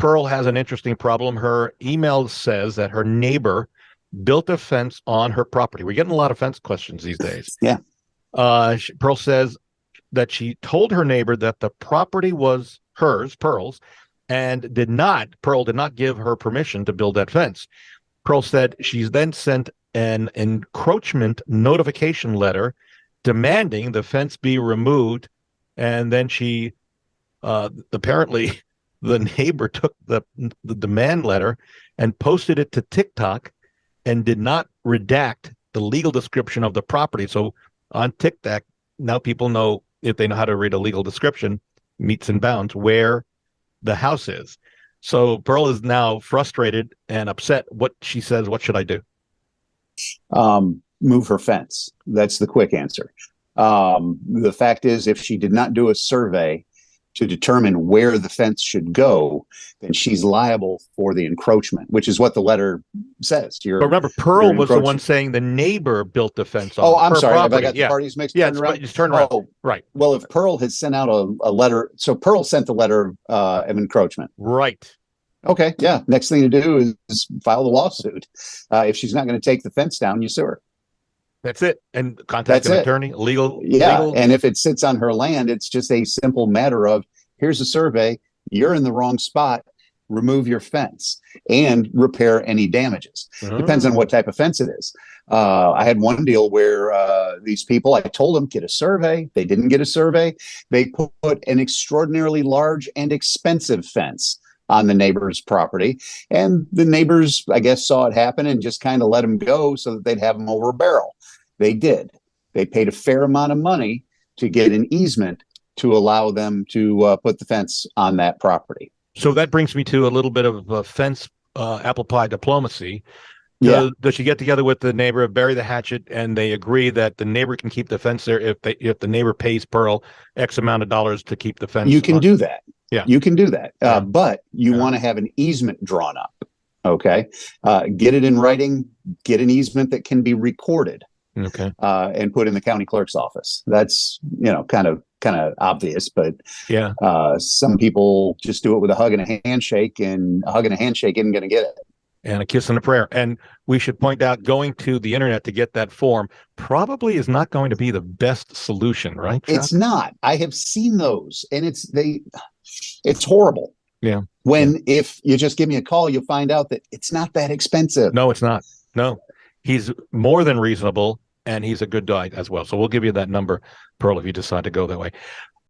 Pearl has an interesting problem. Her email says that her neighbor built a fence on her property. We're getting a lot of fence questions these days. Yeah. Pearl says that she told her neighbor that the property was hers, Pearl's, and Pearl did not give her permission to build that fence. Pearl said she's then sent an encroachment notification letter demanding the fence be removed. And then she apparently the neighbor took the demand letter and posted it to TikTok and did not redact the legal description of the property. So on TikTok, now people know, if they know how to read a legal description, meets and bounds, where the house is. So Pearl is now frustrated and upset. What she says, what should I do? Move her fence. That's the quick answer. The fact is, if she did not do a survey to determine where the fence should go, then she's liable for the encroachment, which is what the letter says. But remember, Pearl was the one saying the neighbor built the fence on I'm sorry. property. Have I got the parties mixed? Yeah, just turn around. Oh, right. Well, if Pearl had sent out a letter, so Pearl sent the letter of encroachment. Right. Okay. Yeah. Next thing to do is file the lawsuit. If she's not going to take the fence down, you sue her. That's it. And contact an attorney, legal. Yeah. Legal. And if it sits on her land, it's just a simple matter of, here's a survey. You're in the wrong spot. Remove your fence and repair any damages. Depends on what type of fence it is. I had one deal where these people, I told them, get a survey. They didn't get a survey. They put an extraordinarily large and expensive fence on the neighbor's property. And the neighbors, I guess, saw it happen and just kind of let them go so that they'd have them over a barrel. They did. They paid a fair amount of money to get an easement to allow them to put the fence on that property. So that brings me to a little bit of fence apple pie diplomacy. Yeah. Does she get together with the neighbor, bury the hatchet, and they agree that the neighbor can keep the fence there if the neighbor pays Pearl X amount of dollars to keep the fence? You can do that. Yeah. You can do that. But you want to have an easement drawn up. Okay. Get it in writing, get an easement that can be recorded. Okay. And put in the county clerk's office. That's, kind of obvious, but yeah. Some people just do it with a hug and a handshake, and a hug and a handshake isn't going to get it. And a kiss and a prayer. And we should point out, going to the internet to get that form probably is not going to be the best solution, right, Chuck? It's not. I have seen those, and it's horrible. Yeah. If you just give me a call, you'll find out that it's not that expensive. No, it's not. No, he's more than reasonable, and he's a good guy as well. So we'll give you that number, Pearl, if you decide to go that way.